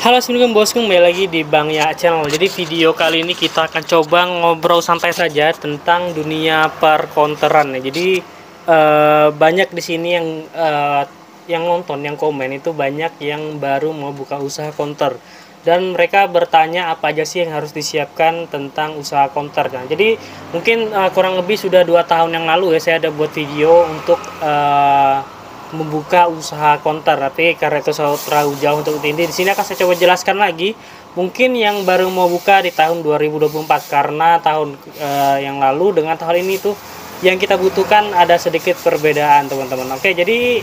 Halo, assalamualaikum bosku, kembali lagi di Bang Ya Channel. Jadi video kali ini kita akan coba ngobrol santai saja tentang dunia perkonteran ya. Jadi banyak di sini yang nonton, yang komen itu banyak yang baru mau buka usaha konter, dan mereka bertanya apa aja sih yang harus disiapkan tentang usaha konter. Nah, jadi mungkin kurang lebih sudah 2 tahun yang lalu ya saya ada buat video untuk membuka usaha konter, tapi karena itu terlalu jauh untuk ini, di sini akan saya coba jelaskan lagi. Mungkin yang baru mau buka di tahun 2024, karena tahun yang lalu dengan tahun ini tuh yang kita butuhkan ada sedikit perbedaan, teman-teman. Oke, jadi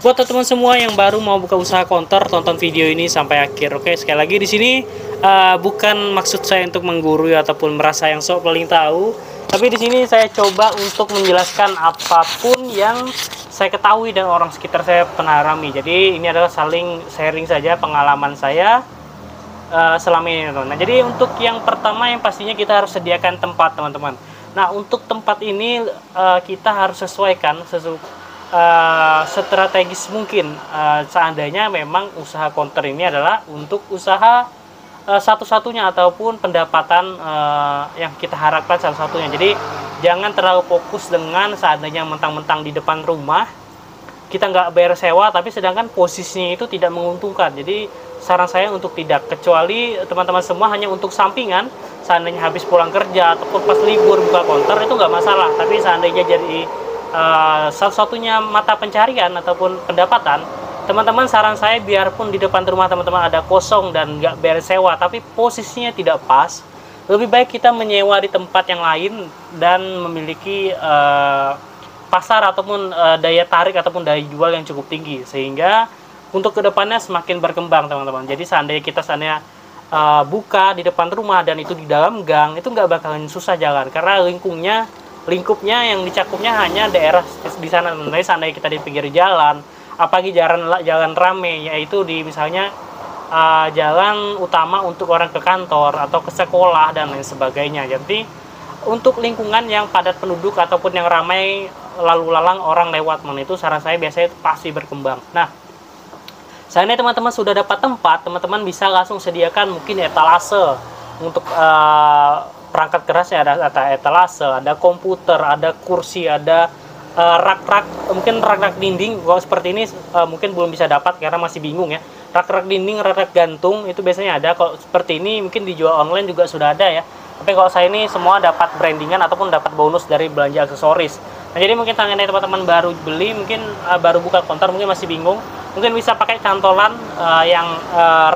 buat teman-teman semua yang baru mau buka usaha konter, tonton video ini sampai akhir. Oke, sekali lagi di sini bukan maksud saya untuk menggurui ataupun merasa yang sok paling tahu, tapi di sini saya coba untuk menjelaskan apapun yang saya ketahui dan orang sekitar saya pernah alami. Jadi ini adalah saling sharing saja pengalaman saya selama ini, teman-teman. Nah, jadi untuk yang pertama yang pastinya kita harus sediakan tempat, teman-teman. Nah, untuk tempat ini kita harus sesuaikan strategis mungkin. Seandainya memang usaha konter ini adalah untuk usaha satu-satunya ataupun pendapatan yang kita harapkan satu-satunya. Jadi jangan terlalu fokus dengan seandainya mentang-mentang di depan rumah kita nggak bayar sewa, tapi sedangkan posisinya itu tidak menguntungkan. Jadi saran saya untuk tidak, kecuali teman-teman semua hanya untuk sampingan, seandainya habis pulang kerja ataupun pas libur buka konter itu nggak masalah. Tapi seandainya jadi satu-satunya mata pencarian ataupun pendapatan, teman-teman saran saya biarpun di depan rumah teman-teman ada kosong dan nggak bayar sewa, tapi posisinya tidak pas, lebih baik kita menyewa di tempat yang lain dan memiliki pasar ataupun daya tarik ataupun daya jual yang cukup tinggi, sehingga untuk kedepannya semakin berkembang, teman-teman. Jadi seandainya kita buka di depan rumah dan itu di dalam gang, itu nggak bakalan susah jalan, karena lingkupnya yang dicakupnya hanya daerah di sana, teman-teman. Seandainya kita di pinggir jalan, apalagi jalan rame, yaitu di misalnya jalan utama untuk orang ke kantor atau ke sekolah dan lain sebagainya. Jadi untuk lingkungan yang padat penduduk ataupun yang ramai lalu lalang orang lewat, itu saran saya biasanya pasti berkembang. Nah, seandainya teman-teman sudah dapat tempat, teman-teman bisa langsung sediakan mungkin etalase untuk perangkat kerasnya. Ada etalase, ada komputer, ada kursi, ada rak-rak, mungkin rak-rak dinding. Kalau seperti ini mungkin belum bisa dapat karena masih bingung ya. Rak-rak dinding, rak-rak gantung itu biasanya ada. Kalau seperti ini mungkin dijual online juga sudah ada ya. Tapi kalau saya ini semua dapat brandingan ataupun dapat bonus dari belanja aksesoris. Nah, jadi mungkin tangannya teman-teman baru beli, mungkin baru buka konter, mungkin masih bingung, mungkin bisa pakai cantolan yang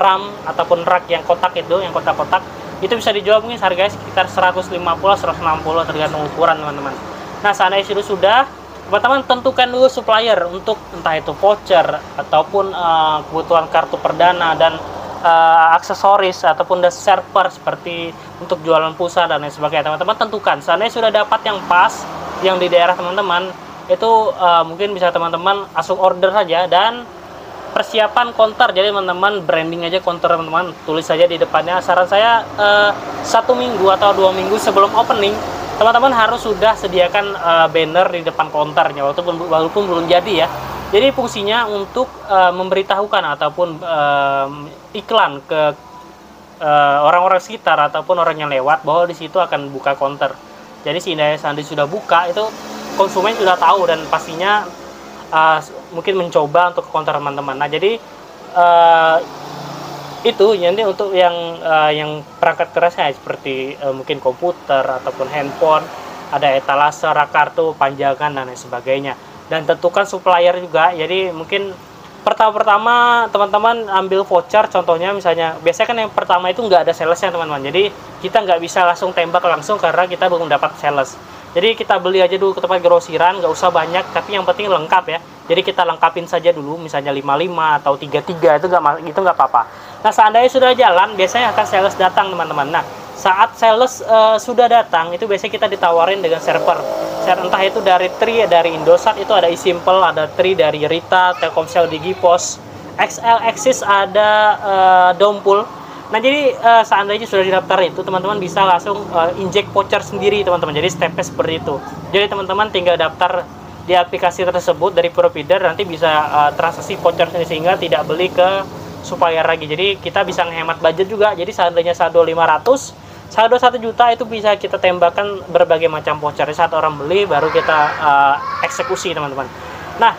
ram ataupun rak yang kotak itu, yang kotak-kotak. Itu bisa dijual mungkin harganya sekitar 150-160 tergantung ukuran, teman-teman. Nah, seandainya sudah, teman-teman tentukan dulu supplier untuk entah itu voucher ataupun kebutuhan kartu perdana dan aksesoris ataupun server seperti untuk jualan pulsa dan lain sebagainya. Teman-teman tentukan. Seandainya sudah dapat yang pas yang di daerah teman-teman, itu mungkin bisa teman-teman langsung order saja dan persiapan konter. Jadi teman-teman branding aja konter, teman-teman tulis saja di depannya. Saran saya 1 minggu atau 2 minggu sebelum opening, teman-teman harus sudah sediakan banner di depan konternya, walaupun belum jadi ya. Jadi fungsinya untuk memberitahukan ataupun iklan ke orang-orang sekitar ataupun orang yang lewat bahwa di situ akan buka konter. Jadi seandainya sudah buka, itu konsumen sudah tahu dan pastinya mungkin mencoba untuk konter teman-teman. Nah, jadi itu nanti untuk yang perangkat kerasnya seperti mungkin komputer ataupun handphone, ada etalase, rak kartu, panjangan dan lain sebagainya. Dan tentukan supplier juga. Jadi mungkin pertama-tama teman-teman ambil voucher, contohnya misalnya biasanya kan yang pertama itu nggak ada salesnya, teman-teman. Jadi kita nggak bisa langsung tembak langsung karena kita belum dapat sales. Jadi kita beli aja dulu ke tempat grosiran, nggak usah banyak, tapi yang penting lengkap ya. Jadi kita lengkapin saja dulu, misalnya 55 atau 33, itu nggak apa-apa. Nah, seandainya sudah jalan, biasanya akan sales datang, teman-teman. Nah, saat sales sudah datang, itu biasanya kita ditawarin dengan server. Entah itu dari Tri, dari Indosat itu ada eSimple, ada Tri dari Rita, Telkomsel, Digipos, XL, Axis, ada Dompul. Nah, jadi seandainya sudah didaftar itu, teman-teman bisa langsung injek voucher sendiri, teman-teman. Jadi stepnya seperti itu. Jadi teman-teman tinggal daftar di aplikasi tersebut dari provider, nanti bisa transaksi voucher sendiri, sehingga tidak beli ke supplier lagi. Jadi kita bisa menghemat budget juga. Jadi seandainya saldo 500, saldo 1 juta itu bisa kita tembakkan berbagai macam voucher. Saat orang beli baru kita eksekusi teman-teman. Nah,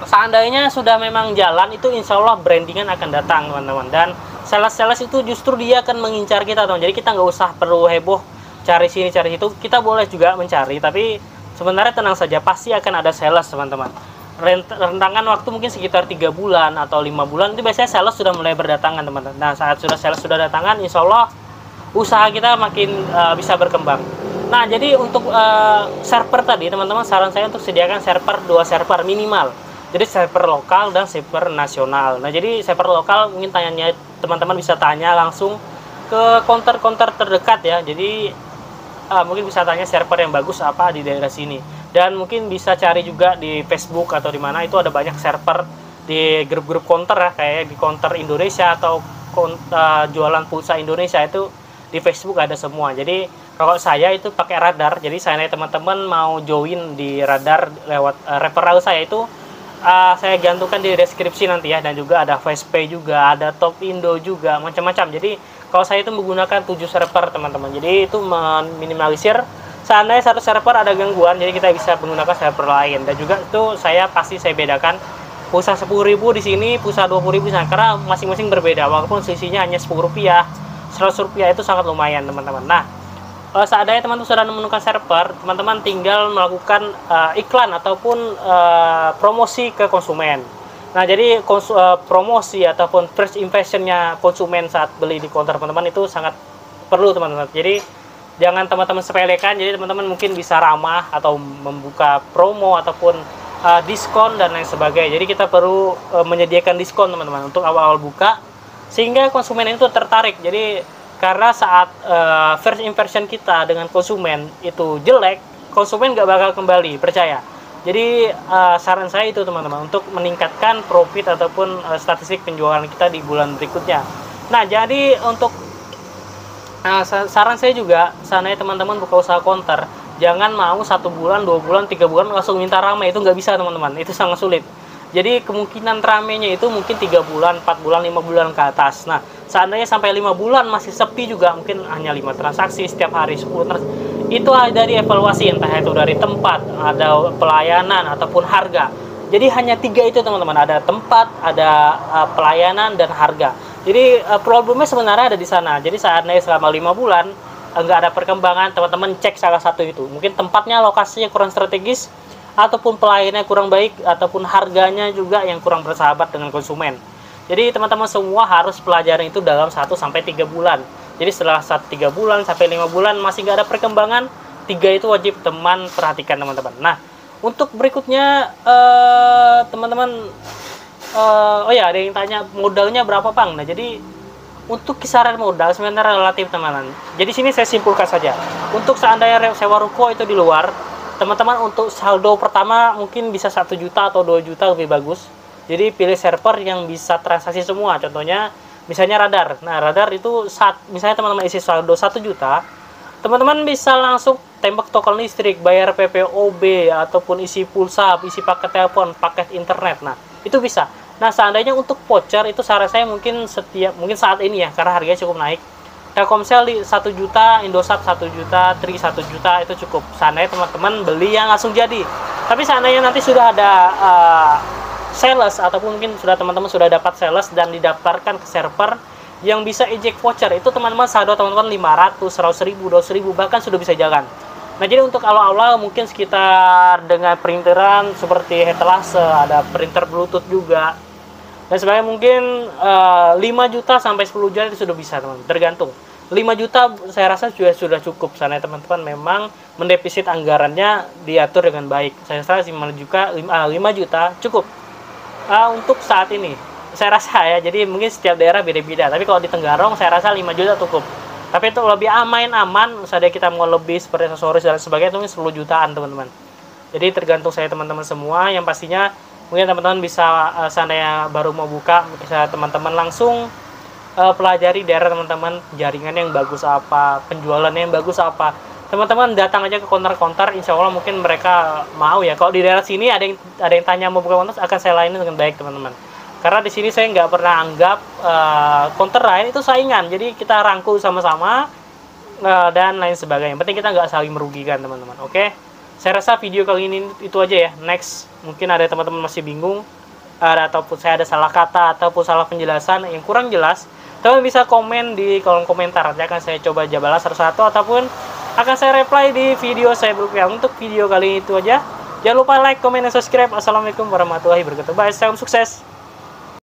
seandainya sudah memang jalan, itu insya Allah brandingan akan datang teman-teman. Dan sales itu justru dia akan mengincar kita teman. Jadi kita nggak usah perlu heboh cari sini cari situ. Kita boleh juga mencari, tapi sebenarnya tenang saja, pasti akan ada sales teman-teman. Rentangan waktu mungkin sekitar 3 bulan atau 5 bulan itu biasanya sales sudah mulai berdatangan teman-teman. Nah, saat sales sudah datangan, insya Allah usaha kita makin bisa berkembang. Nah, jadi untuk server tadi teman-teman, saran saya untuk sediakan server 2 server minimal. Jadi server lokal dan server nasional. Nah, jadi server lokal mungkin tanyanya teman-teman bisa tanya langsung ke counter terdekat ya. Jadi mungkin bisa tanya server yang bagus apa di daerah sini. Dan mungkin bisa cari juga di Facebook atau di mana, itu ada banyak server di grup-grup counter ya, kayak di counter Indonesia atau jualan pulsa Indonesia, itu di Facebook ada semua. Jadi kalau saya itu pakai Radar. Jadi saya teman-teman mau join di Radar lewat referral saya itu saya gantungkan di deskripsi nanti ya. Dan juga ada FastPay juga, ada Top Indo juga, macam-macam. Jadi kalau saya itu menggunakan 7 server teman-teman. Jadi itu meminimalisir seandainya satu server ada gangguan, jadi kita bisa menggunakan server lain. Dan juga itu saya bedakan pulsa 10.000 di sini, pulsa 20.000 di sana, karena masing-masing berbeda. Walaupun selisihnya hanya 10 rupiah, 100 rupiah itu sangat lumayan teman-teman. Nah, seandainya teman-teman sudah menemukan server, teman-teman tinggal melakukan iklan ataupun promosi ke konsumen. Nah, jadi promosi ataupun first impressionnya konsumen saat beli di counter teman-teman itu sangat perlu teman-teman. Jadi jangan teman-teman sepelekan. Jadi teman-teman mungkin bisa ramah atau membuka promo ataupun diskon dan lain sebagainya. Jadi kita perlu menyediakan diskon teman-teman untuk awal-awal buka, sehingga konsumen itu tertarik. Jadi karena saat first impression kita dengan konsumen itu jelek, konsumen nggak bakal kembali, percaya. Jadi saran saya itu teman-teman, untuk meningkatkan profit ataupun statistik penjualan kita di bulan berikutnya. Nah, jadi untuk saran saya juga, seandainya teman-teman buka usaha counter, jangan mau 1 bulan, 2 bulan, 3 bulan langsung minta ramai. Itu nggak bisa teman-teman, itu sangat sulit. Jadi kemungkinan ramenya itu mungkin 3 bulan, 4 bulan, 5 bulan ke atas. Nah, seandainya sampai 5 bulan masih sepi juga, mungkin hanya 5 transaksi setiap hari, 10 transaksi, itu dari evaluasi, entah itu dari tempat, ada pelayanan ataupun harga. Jadi hanya 3 itu teman-teman, ada tempat, ada pelayanan dan harga. Jadi problemnya sebenarnya ada di sana. Jadi seandainya selama 5 bulan nggak ada perkembangan, teman-teman cek salah satu itu. Mungkin tempatnya, lokasinya kurang strategis, ataupun pelayanannya kurang baik, ataupun harganya juga yang kurang bersahabat dengan konsumen. Jadi teman-teman semua harus pelajari itu dalam 1-3 bulan. Jadi setelah 3 bulan sampai 5 bulan masih nggak ada perkembangan, 3 itu wajib teman perhatikan teman-teman. Nah, untuk berikutnya teman-teman, oh ya, ada yang tanya modalnya berapa Bang. Nah, jadi untuk kisaran modal sebenarnya relatif teman-teman. Jadi sini saya simpulkan saja. Untuk seandainya sewa ruko itu di luar, teman-teman untuk saldo pertama mungkin bisa 1 juta atau 2 juta lebih bagus. Jadi pilih server yang bisa transaksi semua. Contohnya misalnya Radar. Nah, Radar itu misalnya teman-teman isi saldo 1 juta, teman-teman bisa langsung tembak token listrik, bayar PPOB, ataupun isi pulsa, isi paket telepon, paket internet. Nah, itu bisa. Nah, seandainya untuk voucher itu saran saya mungkin saat ini ya, karena harganya cukup naik. Telkomsel di 1 juta, Indosat 1 juta, Tri 1 juta itu cukup. Seandainya teman-teman beli yang langsung jadi. Tapi seandainya nanti sudah ada sales, ataupun mungkin teman-teman sudah dapat sales dan didaftarkan ke server yang bisa eject voucher, itu teman-teman saldo teman-teman 500, 100.000, 200.000 bahkan sudah bisa jalan. Nah, jadi untuk awal-awal mungkin sekitar dengan printeran seperti etalase, ada printer bluetooth juga dan sebagainya, mungkin 5 juta sampai 10 juta itu sudah bisa teman-teman, tergantung. 5 juta saya rasa sudah cukup, karena teman-teman memang mendefisit anggarannya diatur dengan baik. Saya rasa 5 juta cukup untuk saat ini, saya rasa ya. Jadi mungkin setiap daerah beda-beda, tapi kalau di Tenggarong saya rasa 5 juta cukup. Tapi itu lebih aman, misalnya kita mau lebih seperti aksesoris dan sebagainya, itu mungkin 10 jutaan teman-teman. Jadi tergantung saya teman-teman semua. Yang pastinya mungkin teman-teman bisa seandainya baru mau buka, bisa teman-teman langsung pelajari daerah teman-teman, jaringan yang bagus apa, penjualannya yang bagus apa. Teman-teman datang aja ke counter-counter, insya Allah mungkin mereka mau ya. Kalau di daerah sini ada yang tanya mau buka counter, akan saya layanin dengan baik teman-teman. Karena di sini saya nggak pernah anggap counter lain itu saingan. Jadi kita rangkul sama-sama dan lain sebagainya. Yang penting kita nggak saling merugikan, teman-teman. Oke, saya rasa video kali ini itu aja ya. Next, mungkin ada teman-teman masih bingung ataupun saya ada salah kata ataupun salah penjelasan yang kurang jelas, teman bisa komen di kolom komentar. Nanti akan saya coba balas satu-satu ataupun akan saya reply di video saya berikutnya. Untuk video kali ini itu aja. Jangan lupa like, komen, dan subscribe. Assalamualaikum warahmatullahi wabarakatuh. Bye, salam sukses.